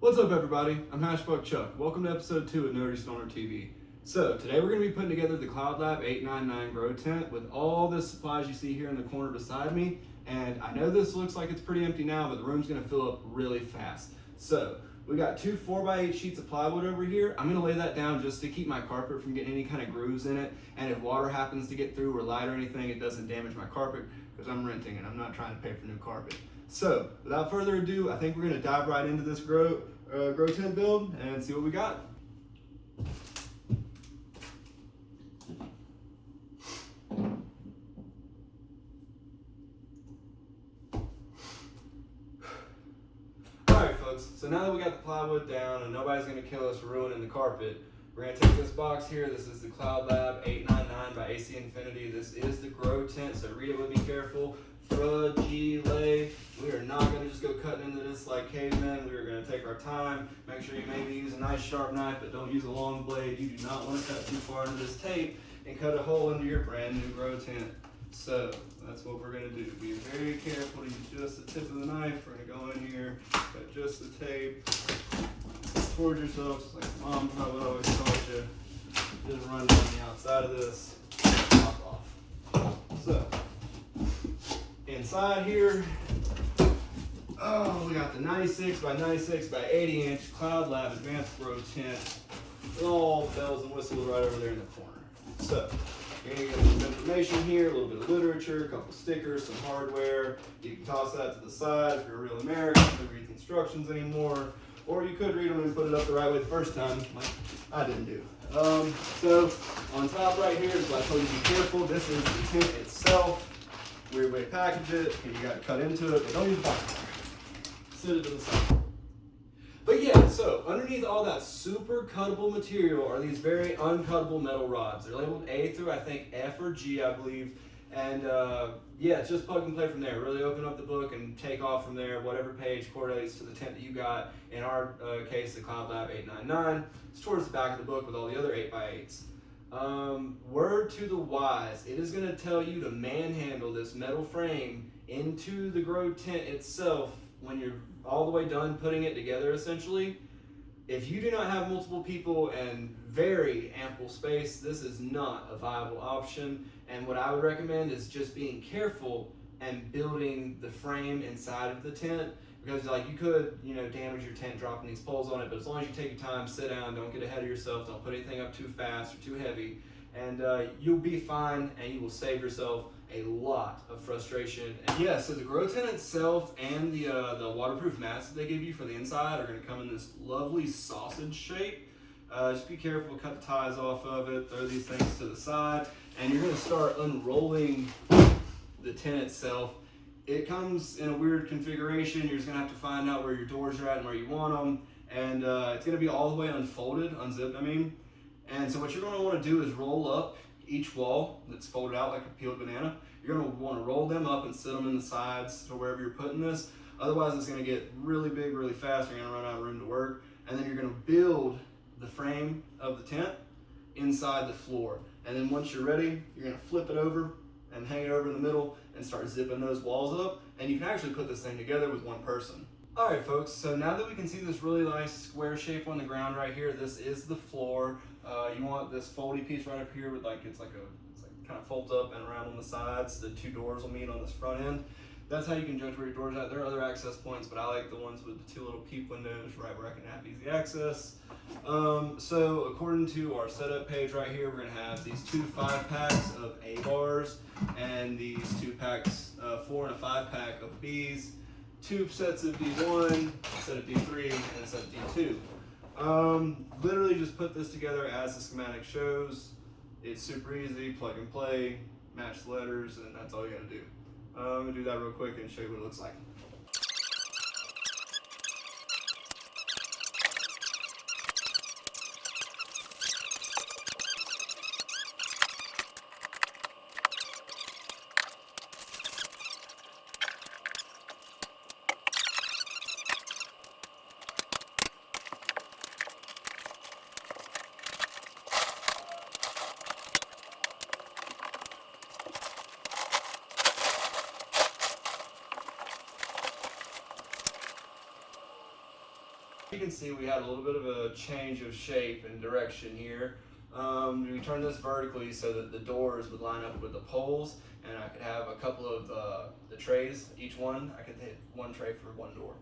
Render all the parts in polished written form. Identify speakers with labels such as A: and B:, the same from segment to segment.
A: What's up, everybody? I'm Hashbuck Chuck. Welcome to episode 2 of Nerdy Stoner TV. So today we're going to be putting together the Cloudlab 899 grow tent with all the supplies you see here in the corner beside me. And I know this looks like it's pretty empty now, but the room's going to fill up really fast. So we got 2 4x8 sheets of plywood over here. I'm going to lay that down just to keep my carpet from getting any kind of grooves in it. And if water happens to get through or light or anything, it doesn't damage my carpet because I'm renting and I'm not trying to pay for new carpet. So without further ado, I think we're going to dive right into this grow tent build and see what we got. Alright folks, so now that we got the plywood down and nobody's going to kill us for ruining the carpet, we're going to take this box here. This is the Cloudlab 899 by AC Infinity. This is the grow tent, so read it with me careful. Fragile. We are not going to just go cutting into this like cavemen. We are going to take our time. Make sure you maybe use a nice sharp knife, but don't use a long blade. You do not want to cut too far into this tape and cut a hole into your brand new grow tent. So that's what we're going to do. Be very careful to use just the tip of the knife. We're going to go in here, cut just the tape towards yourself, just like Mom probably always taught you. Just run down the outside of this, pop off. So inside here, we got the 96 by 96 by 80 inch Cloudlab Advanced Grow Tent with all bells and whistles right over there in the corner. So you're gonna get some information here, a little bit of literature, a couple stickers, some hardware. You can toss that to the side if you're a real American, you don't read the instructions anymore, or you could read them and put it up the right way the first time, like I didn't do. So on top right here is what I told you to be careful. This is the tent itself. Weird way to package it, and you got to cut into it, but don't use box. Sit it to the side. But yeah, so underneath all that super cuttable material are these very uncuttable metal rods. They're labeled A through I think F or G, I believe. And yeah, it's just plug and play from there. Really open up the book and take off from there. Whatever page correlates to the tent that you got. In our case, the Cloudlab 899. It's towards the back of the book with all the other 8x8s. Word to the wise, it is going to tell you to manhandle this metal frame into the grow tent itself when you're all the way done putting it together essentially. If you do not have multiple people and very ample space, this is not a viable option. And what I would recommend is just being careful and building the frame inside of the tent, because like you could, damage your tent dropping these poles on it, but as long as you take your time, sit down, don't get ahead of yourself, don't put anything up too fast or too heavy, and you'll be fine and you will save yourself a lot of frustration. And yeah, so the grow tent itself and the waterproof mats that they give you for the inside are going to come in this lovely sausage shape. Just be careful, cut the ties off of it, throw these things to the side, and you're going to start unrolling the tent itself. It comes in a weird configuration. You're just going to have to find out where your doors are at and where you want them, and it's going to be all the way unfolded, unzipped, And so what you're going to want to do is roll up each wall that's folded out like a peeled banana. You're going to want to roll them up and sit them in the sides or wherever you're putting this. Otherwise, it's going to get really big really fast. You're going to run out of room to work. And then you're going to build the frame of the tent inside the floor. And then once you're ready, you're going to flip it over and hang it over in the middle and start zipping those walls up. And you can actually put this thing together with one person. All right, folks, so now that we can see this really nice square shape on the ground right here, this is the floor. You want this foldy piece right up here with it's like kind of folds up and around on the sides. The 2 doors will meet on this front end. That's how you can judge where your door's at. There are other access points, but I like the ones with the 2 little peep windows right where I can have easy access. So according to our setup page right here, we're gonna have these 2 5-packs of A bars and these 2 packs, 4 and a 5-pack of Bs. 2 sets of D1, a set of D3, and a set of D2. Literally just put this together as the schematic shows. It's super easy, plug and play, match the letters, and that's all you gotta do. I'm gonna do that real quick and show you what it looks like. You can see we had a little bit of a change of shape and direction here. We turned this vertically so that the doors would line up with the poles, and I could have a couple of the trays, each one, I could hit one tray for one door.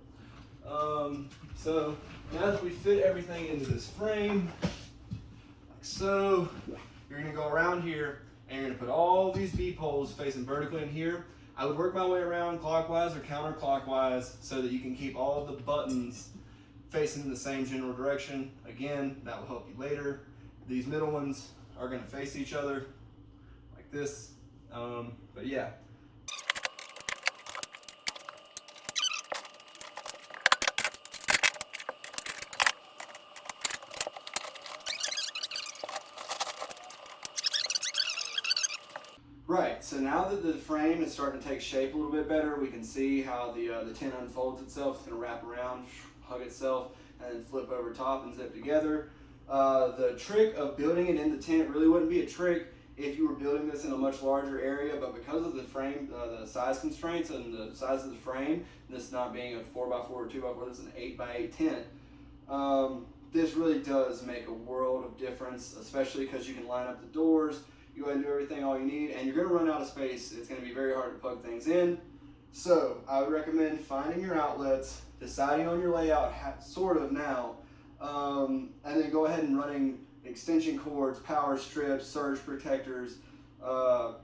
A: So now that we fit everything into this frame, like so, you're gonna go around here and you're gonna put all these B poles facing vertically in here. I would work my way around clockwise or counterclockwise so that you can keep all the buttons facing in the same general direction. Again, that will help you later. These middle ones are gonna face each other like this, but yeah. Right, so now that the frame is starting to take shape a little bit better, we can see how the tent unfolds itself. It's gonna wrap around, hug itself, and then flip over top and zip together. The trick of building it in the tent really wouldn't be a trick if you were building this in a much larger area, but because of the frame, the size constraints and the size of the frame, this not being a 4x4 or 2x4, this is an 8x8 tent, this really does make a world of difference, especially because you can line up the doors, you go ahead and do everything all you need, and you're going to run out of space. It's going to be very hard to plug things in. So I would recommend finding your outlets, deciding on your layout sort of now, and then go ahead and running extension cords, power strips, surge protectors,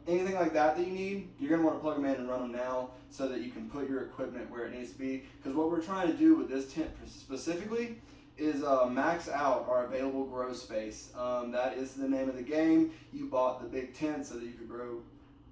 A: anything like that that you need. You're going to want to plug them in and run them now so that you can put your equipment where it needs to be. Because what we're trying to do with this tent specifically is max out our available grow space. That is the name of the game. You bought the big tent so that you could grow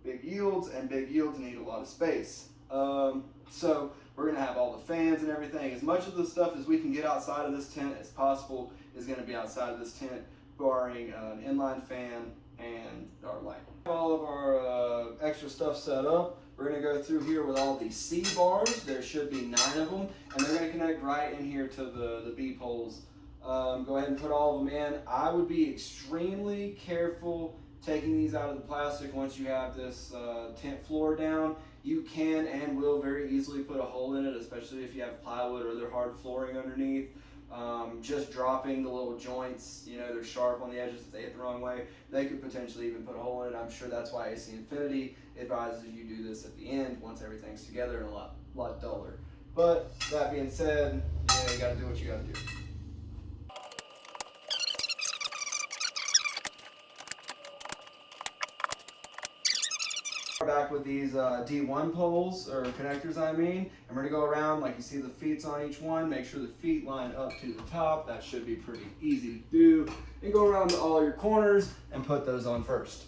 A: big yields, and big yields need a lot of space. So we're gonna have all the fans and everything. As much of the stuff as we can get outside of this tent as possible is gonna be outside of this tent, barring an inline fan and our light. All of our extra stuff set up. We're gonna go through here with all these C bars. There should be 9 of them, and they're gonna connect right in here to the B poles. Go ahead and put all of them in. I would be extremely careful taking these out of the plastic once you have this tent floor down. You can and will very easily put a hole in it, especially if you have plywood or other hard flooring underneath. Just dropping the little joints, you know, they're sharp on the edges. If they hit the wrong way, they could potentially even put a hole in it. I'm sure that's why AC Infinity advises you do this at the end once everything's together and a lot duller. But that being said, yeah, you gotta do what you gotta do. Back with these D1 poles, or connectors I mean, and we're gonna go around like you see the feet on each one, make sure the feet line up to the top. That should be pretty easy to do. And go around to all your corners and put those on first.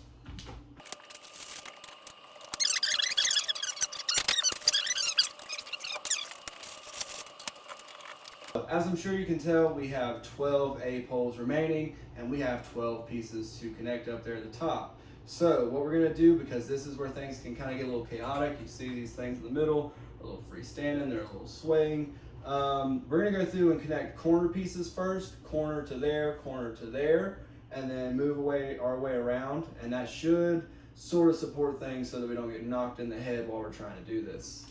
A: As I'm sure you can tell, we have 12 A poles remaining, and we have 12 pieces to connect up there at the top. So what we're gonna do, because this is where things can kind of get a little chaotic, you see these things in the middle, a little freestanding, they're a little swaying. We're gonna go through and connect corner pieces first, corner to there, and then move our way around, and that should sort of support things so that we don't get knocked in the head while we're trying to do this.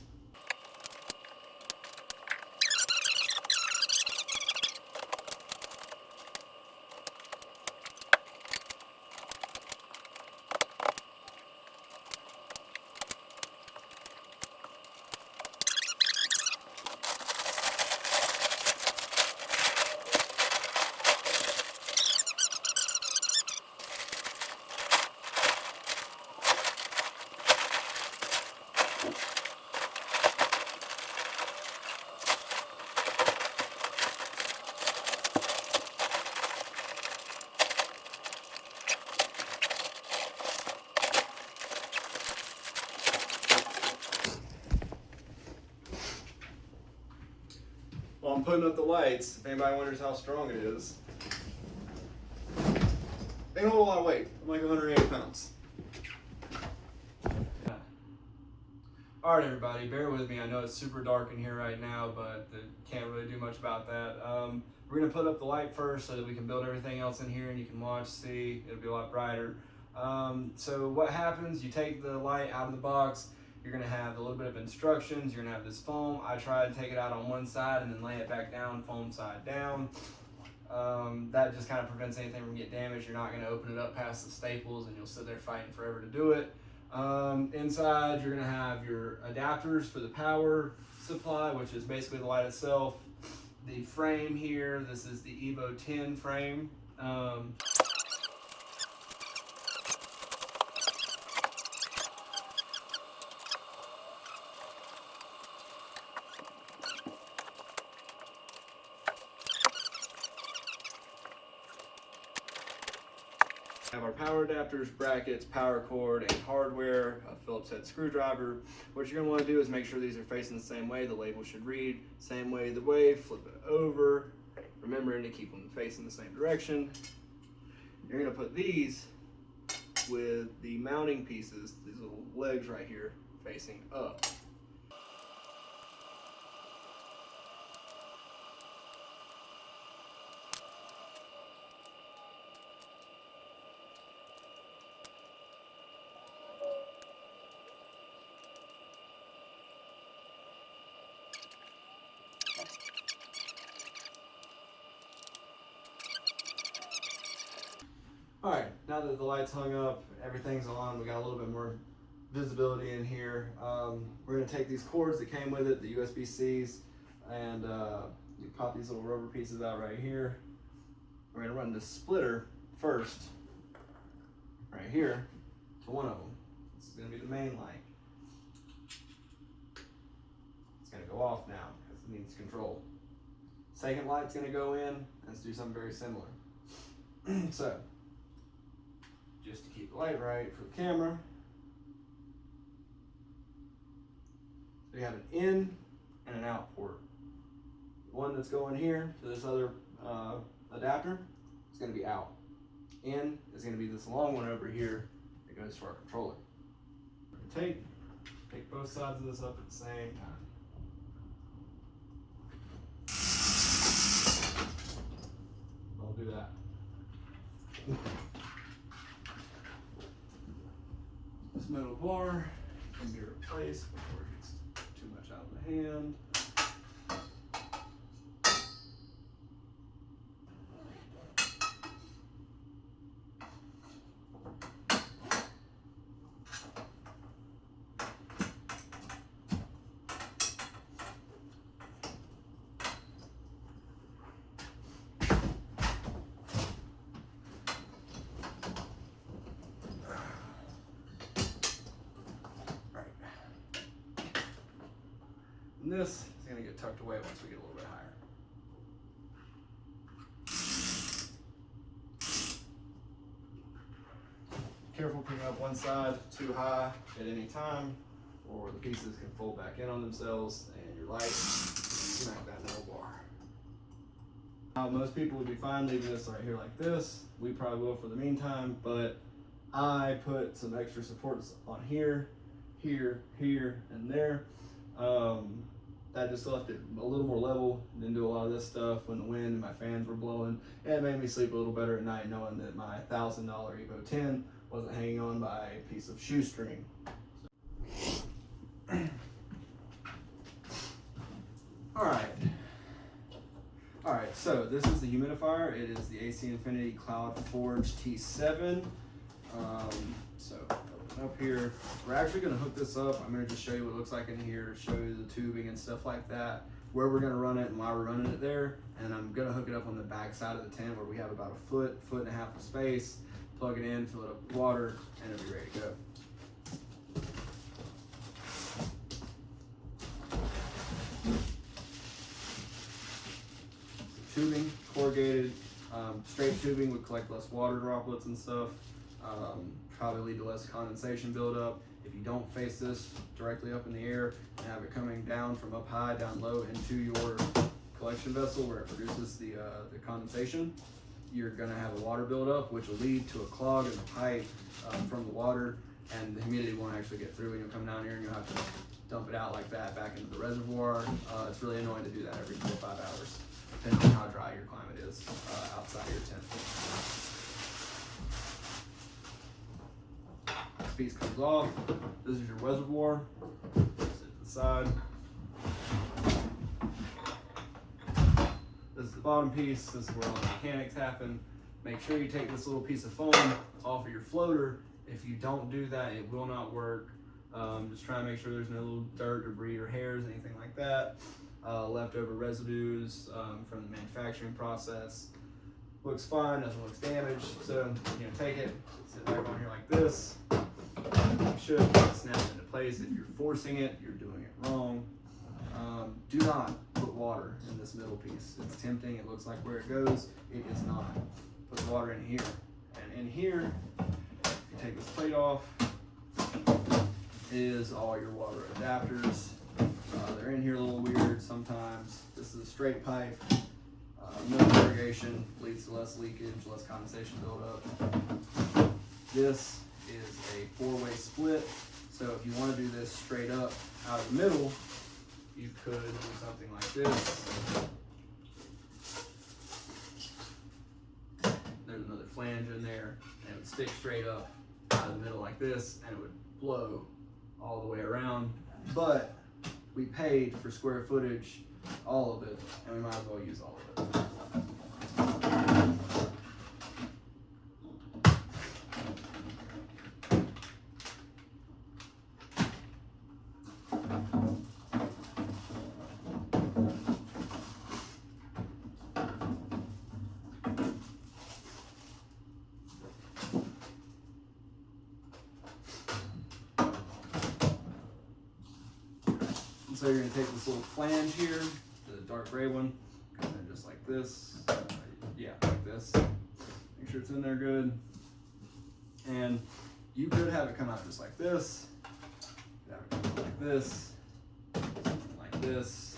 A: While I'm putting up the lights, if anybody wonders how strong it is, they don't hold a lot of weight. I'm like 180 pounds. All right, everybody, bear with me. I know it's super dark in here right now, but can't really do much about that. We're gonna put up the light first so that we can build everything else in here and you can watch, see, it'll be a lot brighter. So what happens, you take the light out of the box, You're gonna have a little bit of instructions. You're gonna have this foam. I try to take it out on one side and then lay it back down, foam side down. That just kind of prevents anything from getting damaged. You're not gonna open it up past the staples and you'll sit there fighting forever to do it. Inside, you're gonna have your adapters for the power supply, which is basically the light itself. The frame here, this is the Evo 10 frame. Have our power adapters, brackets, power cord, and hardware, a Phillips head screwdriver. What you're going to want to do is make sure these are facing the same way. The label should read same way the way. Flip it over, remembering to keep them facing the same direction. You're going to put these with the mounting pieces, these little legs right here, facing up. All right, now that the light's hung up, everything's on, we got a little bit more visibility in here. We're gonna take these cords that came with it, the USB-Cs, and you pop these little rubber pieces out right here. We're gonna run the splitter first, right here, to one of them. This is gonna be the main light. It's gonna go off now, because it needs control. Second light's gonna go in, let's do something very similar. So, just to keep the light right for the camera. So you have an in and an out port. The one that's going here to this other adapter is going to be out. In is going to be this long one over here that goes to our controller. Take both sides of this up at the same time. I'll do that. This metal bar can be replaced before it gets too much out of the hand. And this is going to get tucked away once we get a little bit higher. Careful picking up one side too high at any time, or the pieces can fold back in on themselves and your light smack that metal bar. Now, most people would be fine leaving this right here like this. We probably will for the meantime, but I put some extra supports on here, here, here, and there. That just left it a little more level. Didn't do a lot of this stuff when the wind and my fans were blowing. And it made me sleep a little better at night knowing that my $1,000 Evo 10 wasn't hanging on by a piece of shoestring. All right, so this is the humidifier. It is the AC Infinity Cloud Forge T7. So open up here. We're actually gonna hook this up. I'm gonna just show you what it looks like in here, show you the tubing and stuff like that, where we're gonna run it and why we're running it there. And I'm gonna hook it up on the back side of the tent where we have about a foot and a half of space. Plug it in, fill it up with water, and it'll be ready to go. Tubing, corrugated, straight tubing would collect less water droplets and stuff. Probably lead to less condensation buildup. If you don't face this directly up in the air and have it coming down from up high, down low into your collection vessel where it produces the condensation, you're gonna have a water buildup, which will lead to a clog in the pipe from the water, and the humidity won't actually get through, and you'll come down here and you'll have to dump it out like that back into the reservoir. It's really annoying to do that every 4 or 5 hours, depending on how dry your climate is outside your tent. piece comes off. This is your reservoir. Set it to the side. This is the bottom piece. This is where all the mechanics happen. Make sure you take this little piece of foam off of your floater. If you don't do that, it will not work. Just try to make sure there's no little dirt, debris, or hairs, anything like that. Leftover residues from the manufacturing process. Looks fine, nothing looks damaged. So, take it, sit back on here like this. You should snap it into place. If you're forcing it, you're doing it wrong. Do not put water in this middle piece. It's tempting, it looks like where it goes. It is not. Put water in here. And in here, if you take this plate off, is all your water adapters. They're in here a little weird sometimes. This is a straight pipe. No irrigation leads to less leakage, less condensation buildup. This is a 4-way split. So if you want to do this straight up out of the middle, you could do something like this. There's another flange in there, and it would stick straight up out of the middle like this, and it would blow all the way around. But we paid for square footage, all of it, and we might as well use all of it. So you're going to take this little flange here, the dark gray one, and then just like this, like this. Make sure it's in there good. And you could have it come out just like this, have it come out like this, something like this.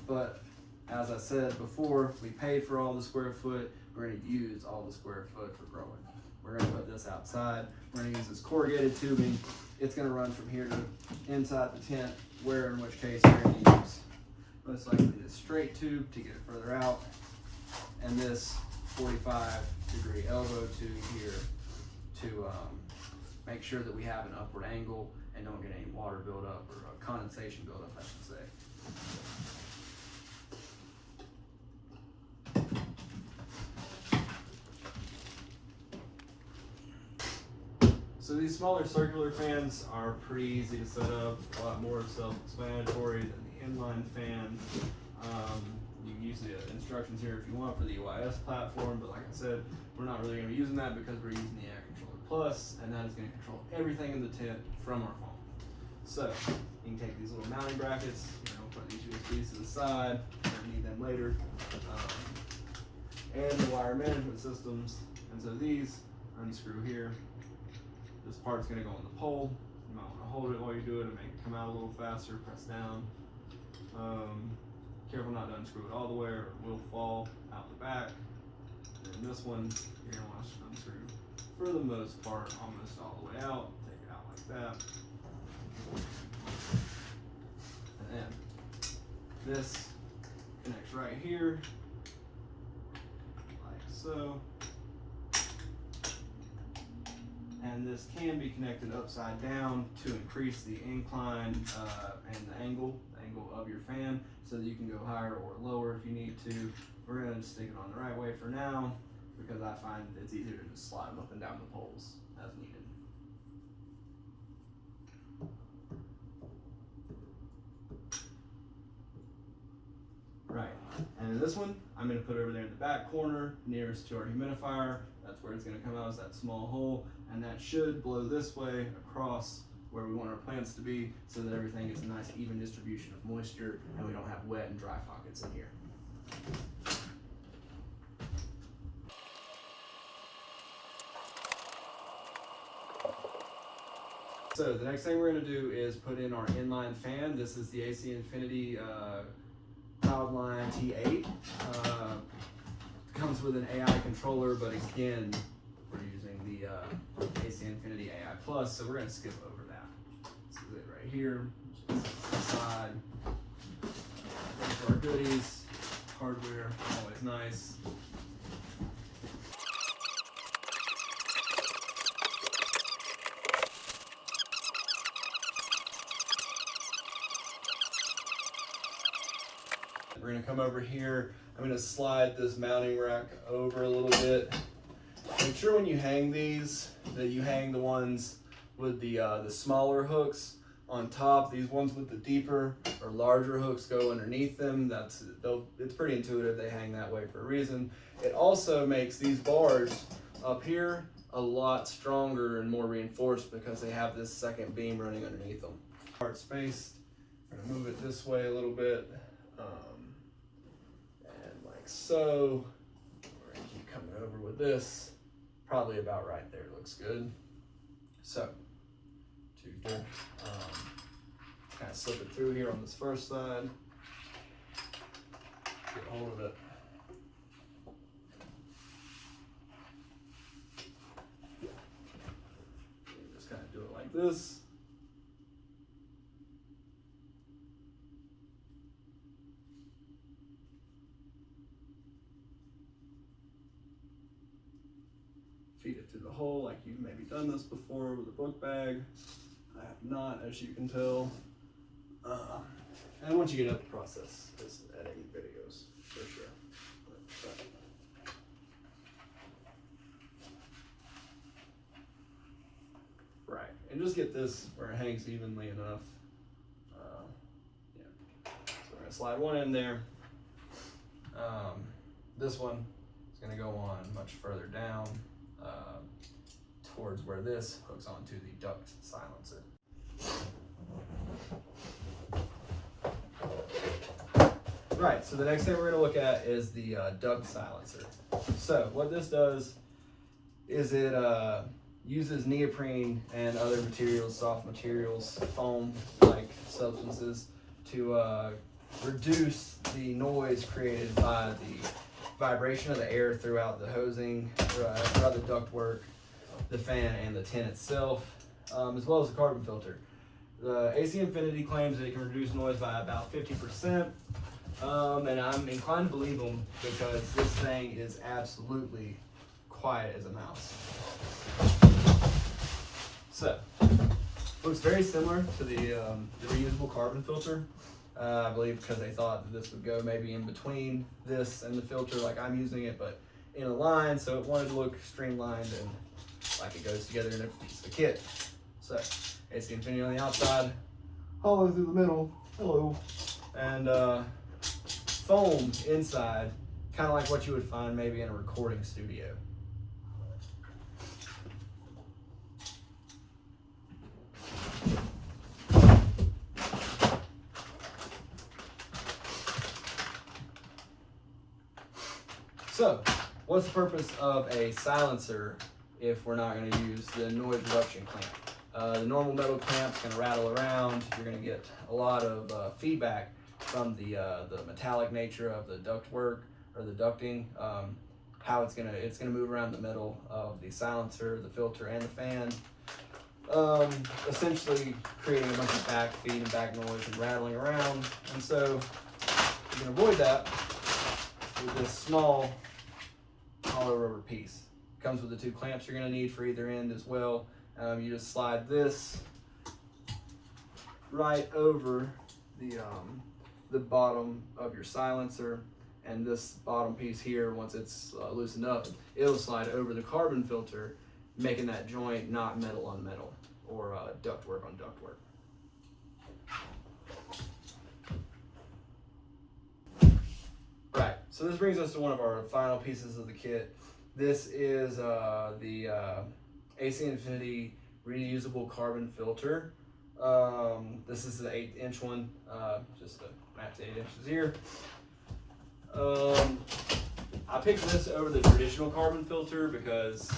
A: But as I said before, we paid for all the square foot. We're going to use all the square foot for growing. We're going to put this outside. We're going to use this corrugated tubing. It's going to run from here to inside the tent, where in which case we're going to use most likely this straight tube to get it further out, and this 45-degree elbow tube here to make sure that we have an upward angle and don't get any water buildup or condensation buildup, I should say. So these smaller circular fans are pretty easy to set up, a lot more self-explanatory than the inline fan. You can use the instructions here if you want for the UIS platform, but like I said, we're not really going to be using that because we're using the Air Controller Plus, and that is going to control everything in the tent from our phone. So you can take these little mounting brackets, put these USBs to the side, we're going to need them later, and the wire management systems. And so these unscrew here. This part's going to go on the pole. You might want to hold it while you do it and make it come out a little faster. Press down. Careful not to unscrew it all the way or it will fall out the back. And this one, you're going to want to unscrew for the most part almost all the way out. Take it out like that. And then this connects right here, like so. And this can be connected upside down to increase the incline and the angle of your fan so that you can go higher or lower if you need to. We're going to just stick it on the right way for now because I find it's easier to just slide them up and down the poles as needed. Right, and in this one, I'm going to put over there in the back corner nearest to our humidifier. That's where it's going to come out, is that small hole, and that should blow this way across where we want our plants to be so that everything gets a nice even distribution of moisture and we don't have wet and dry pockets in here. So the next thing we're going to do is put in our inline fan. This is the AC Infinity Cloudlab T8. Comes with an AI controller, but again, we're using the AC Infinity AI Plus, so we're going to skip over that. This is it right here. Just side. For our goodies, hardware, always nice. gonna come over here. I'm gonna slide this mounting rack over a little bit. Make sure when you hang these that you hang the ones with the smaller hooks on top. These ones with the deeper or larger hooks go underneath them. It's pretty intuitive. They hang that way for a reason. It also makes these bars up here a lot stronger and more reinforced because they have this second beam running underneath them. Part spaced. I'm gonna move it this way a little bit, and like so. We're gonna keep coming over with this. Probably about right there. Looks good. So, kind of slip it through here on this first side. Get hold of it. Just kind of do it like this. Feed it through the hole like you've maybe done this before with a book bag. I have not, as you can tell. And once you get up the process, it's editing videos for sure. Right, and just get this where it hangs evenly enough. Yeah. So we're gonna slide one in there. This one is gonna go on much further down. Towards where this hooks onto the duct silencer. Right, so the next thing we're going to look at is the duct silencer. So what this does is it uses neoprene and other materials, soft materials, foam-like substances to reduce the noise created by the vibration of the air throughout the hosing, throughout the ductwork, the fan, and the tin itself, as well as the carbon filter. The AC Infinity claims that it can reduce noise by about 50%, and I'm inclined to believe them because this thing is absolutely quiet as a mouse. So, looks very similar to the reusable carbon filter. I believe because they thought that this would go maybe in between this and the filter like I'm using it, but in a line, so it wanted to look streamlined and like it goes together in a piece of kit. So, AC Infinity on the outside, hollow through the middle, hello, and foam inside, kind of like what you would find maybe in a recording studio. So, what's the purpose of a silencer if we're not going to use the noise reduction clamp? The normal metal clamp's going to rattle around. You're going to get a lot of feedback from the metallic nature of the ductwork or the ducting. How it's going to move around the middle of the silencer, the filter, and the fan. Essentially creating a bunch of back feed and back noise and rattling around. And so you can avoid that with this small hollow rubber piece. Comes with the two clamps you're going to need for either end as well. You just slide this right over the bottom of your silencer, and this bottom piece here, once it's loosened up, it'll slide over the carbon filter, making that joint not metal on metal or ductwork on ductwork. Right, so this brings us to one of our final pieces of the kit. This is the AC Infinity reusable carbon filter. This is the 8-inch one, just to match 8 inches here. I picked this over the traditional carbon filter because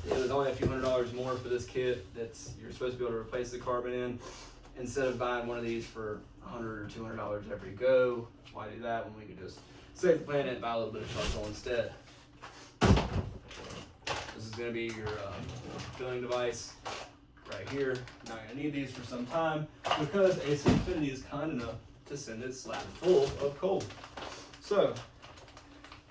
A: it was only a few $100s more for this kit that's you're supposed to be able to replace the carbon in. Instead of buying one of these for $100 or $200 every go, why do that when we could just save the planet and buy a little bit of charcoal instead? This is going to be your filling device right here. Not going to need these for some time because AC Infinity is kind enough to send it slab full of coal. So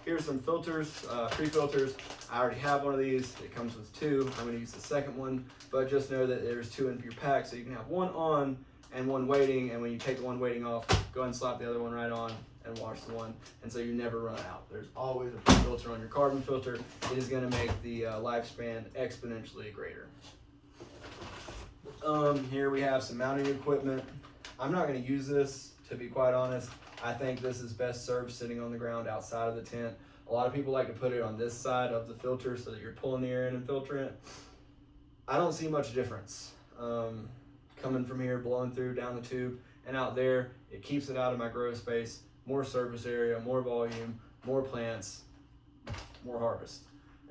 A: here's some filters, pre-filters. I already have one of these. It comes with two. I'm going to use the second one, but just know that there's two in your pack, so you can have one on and one waiting, and when you take the one waiting off, go ahead and slap the other one right on. and wash the one, and so you never run out. There's always a pre-filter on your carbon filter. It is going to make the lifespan exponentially greater. Here we have some mounting equipment. I'm not going to use this, to be quite honest. I think this is best served sitting on the ground outside of the tent. A lot of people like to put it on this side of the filter so that you're pulling the air in and filtering it. I don't see much difference. Coming from here, blowing through down the tube, and out there, it keeps it out of my grow space, more surface area, more volume, more plants, more harvest.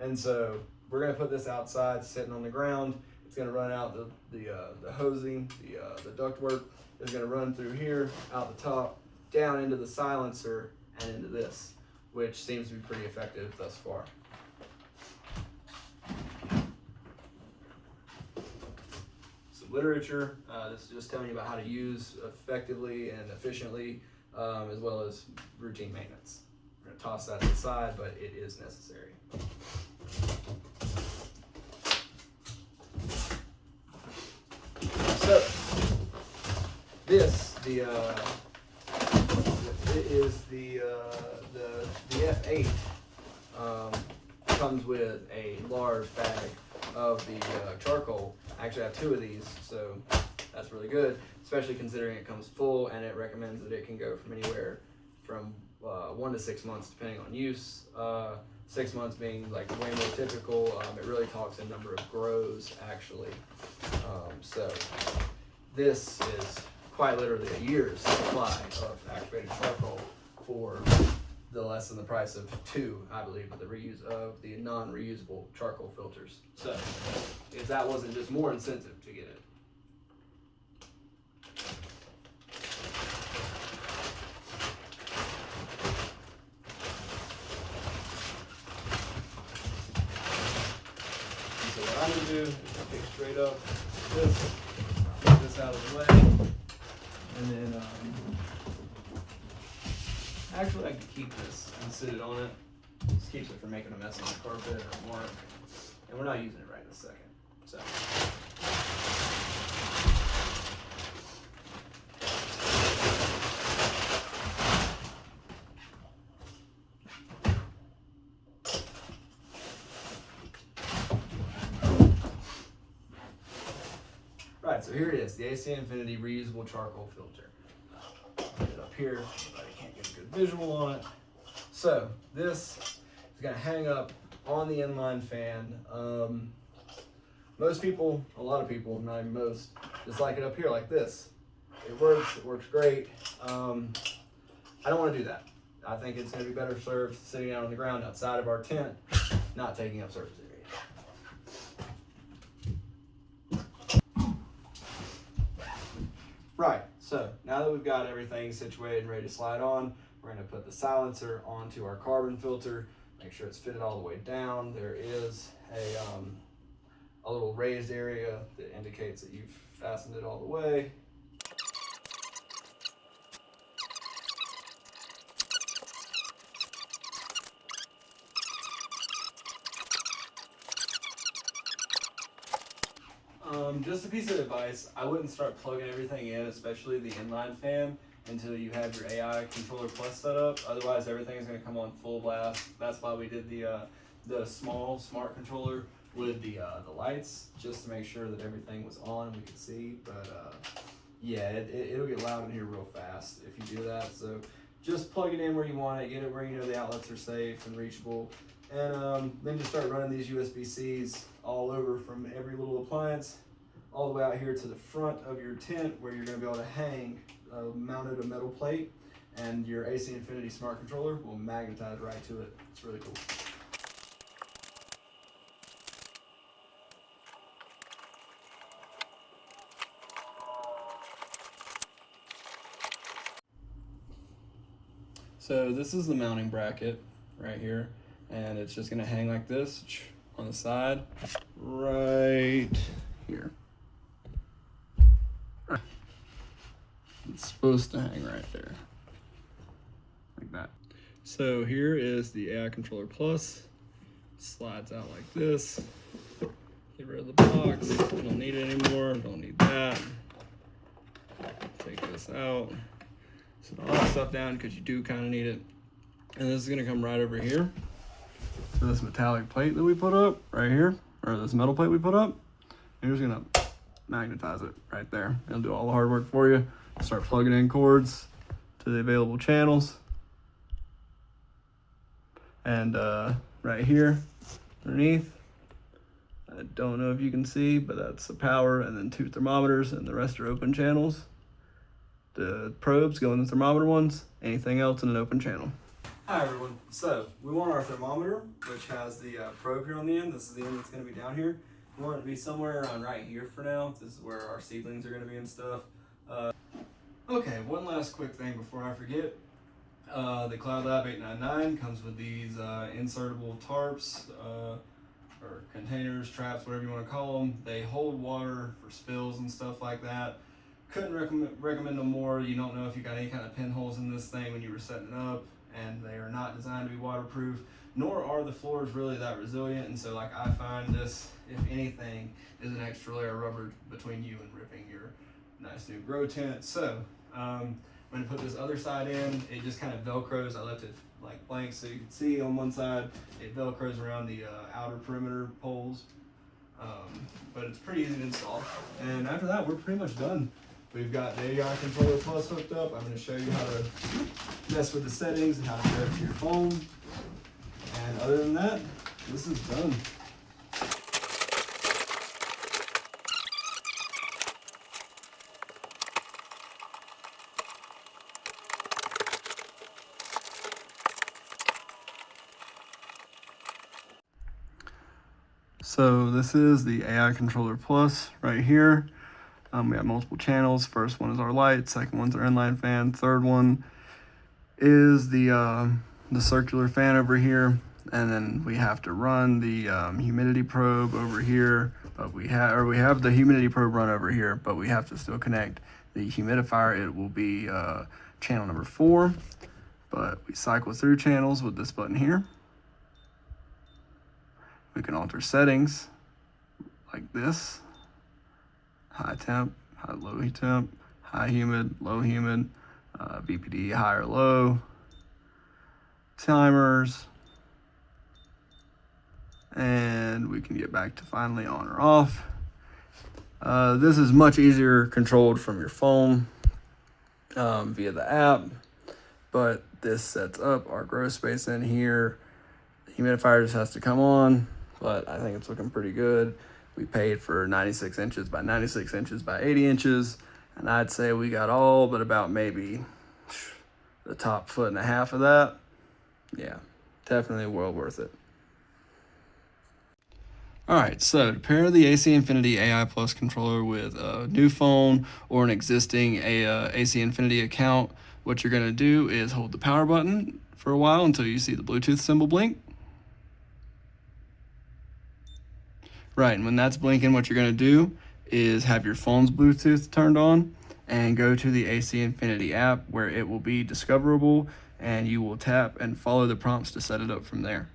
A: And so we're gonna put this outside, sitting on the ground. It's gonna run out the hosing, the ductwork is gonna run through here, out the top, down into the silencer, and into this, which seems to be pretty effective thus far. Literature. This is just telling you about how to use effectively and efficiently, as well as routine maintenance. We're going to toss that to the side, but it is necessary. So this, it is the F8. Comes with a large bag of the charcoal. I actually have 2 of these, so that's really good, especially considering it comes full, and it recommends that it can go from anywhere from 1 to 6 months depending on use. 6 months being like way more typical. It really talks in number of grows actually. So this is quite literally a year's supply of activated charcoal for the less than the price of 2, I believe, of the non-reusable charcoal filters. So if that wasn't just more incentive to get it. And so what I'm gonna do is pick straight up this, get this out of the way, and then actually, I could keep this and sit it on it. Just keeps it from making a mess on the carpet or mark. And we're not using it right this second. So. Right, so here it is, the AC Infinity reusable charcoal filter. Put it up here, but I can't get a good visual on it. So this is going to hang up on the inline fan. Most people, a lot of people, not even most, just like it up here like this. It works great. I don't want to do that. I think it's going to be better served sitting out on the ground outside of our tent, not taking up surface area. Right, so now that we've got everything situated and ready to slide on, we're going to put the silencer onto our carbon filter, make sure it's fitted all the way down. There is a little raised area that indicates that you've fastened it all the way. Just a piece of advice, I wouldn't start plugging everything in, especially the inline fan, until you have your AI controller plus set up. Otherwise, everything is going to come on full blast. That's why we did the small smart controller with the lights, just to make sure that everything was on and we could see. But yeah, it'll get loud in here real fast if you do that. So just plug it in where you want it, get it where you know the outlets are safe and reachable, and then just start running these USB-Cs all over from every little appliance all the way out here to the front of your tent, where you're going to be able to hang mounted a metal plate, and your AC Infinity smart controller will magnetize right to it. It's really cool. So this is the mounting bracket right here, and it's just going to hang like this on the side right here. It's supposed to hang right there, like that. So here is the AI Controller Plus. Slides out like this. Get rid of the box. We don't need it anymore. Don't need that. Take this out. Set all that stuff down because you do kind of need it. And this is gonna come right over here. So this metallic plate that we put up right here, or this metal plate we put up, you're just gonna magnetize it right there. It'll do all the hard work for you. Start plugging in cords to the available channels. And right here underneath, I don't know if you can see, but that's the power, and then 2 thermometers, and the rest are open channels. The probes go in the thermometer ones, anything else in an open channel. Hi everyone, so we want our thermometer, which has the probe here on the end. This is the end that's going to be down here. We want it to be somewhere around right here for now. This is where our seedlings are going to be and stuff. Okay, one last quick thing before I forget. The Cloudlab 899 comes with these insertable tarps, or containers, traps, whatever you want to call them. They hold water for spills and stuff like that. Couldn't recommend them more. You don't know if you got any kind of pinholes in this thing when you were setting it up, and they are not designed to be waterproof, nor are the floors really that resilient. And so like I find this, if anything, is an extra layer of rubber between you and ripping your nice new grow tent. So I'm gonna put this other side in. It just kind of velcros. I left it like blank so you can see on one side it velcros around the outer perimeter poles, but it's pretty easy to install. And after that, we're pretty much done. We've got the AI Controller Plus hooked up. I'm going to show you how to mess with the settings and how to pair it to your phone. And other than that, this is done. So this is the AI Controller Plus right here. We have multiple channels. First one is our light, second one's our inline fan, third one is the circular fan over here, and then we have to run the humidity probe over here, but we have the humidity probe run over here, but we have to still connect the humidifier. It will be channel number 4, but we cycle through channels with this button here. We can alter settings like this: high temp, low temp, high humid, low humid, VPD high or low, timers, and we can get back to finally on or off. This is much easier controlled from your phone via the app, but this sets up our grow space in here. The humidifier just has to come on, but I think it's looking pretty good. We paid for 96 inches by 96 inches by 80 inches, and I'd say we got all but about maybe the top 1.5 feet of that. Yeah, definitely well worth it. All right, so to pair the AC Infinity AI Plus controller with a new phone or an existing AC Infinity account, what you're gonna do is hold the power button for a while until you see the Bluetooth symbol blink. Right, and when that's blinking, what you're gonna do is have your phone's Bluetooth turned on and go to the AC Infinity app, where it will be discoverable, and you will tap and follow the prompts to set it up from there.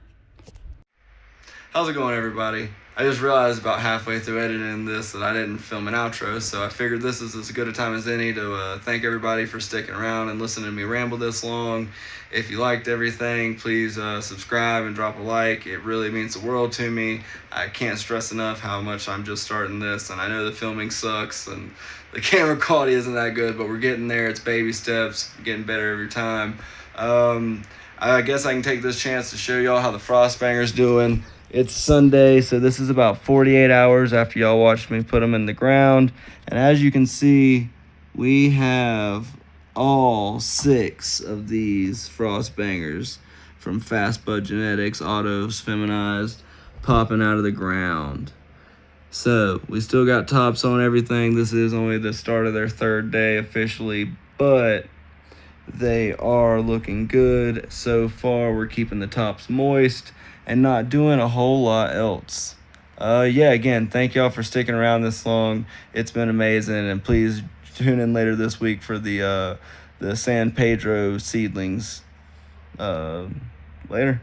A: How's it going, everybody? I just realized about halfway through editing this that I didn't film an outro, so I figured this is as good a time as any to thank everybody for sticking around and listening to me ramble this long. If you liked everything, please subscribe and drop a like. It really means the world to me. I can't stress enough how much I'm just starting this, and I know the filming sucks and the camera quality isn't that good, but we're getting there. It's baby steps, getting better every time. I guess I can take this chance to show y'all how the Frostbanger's doing. It's Sunday, so this is about 48 hours after y'all watched me put them in the ground. And as you can see, we have all 6 of these Frostbangers from Fast Bud Genetics, autos, feminized, popping out of the ground. So we still got tops on everything. This is only the start of their 3rd day officially, but they are looking good so far. We're keeping the tops moist and not doing a whole lot else. Yeah, again, thank y'all for sticking around this long. It's been amazing, and please tune in later this week for the San Pedro seedlings. Later.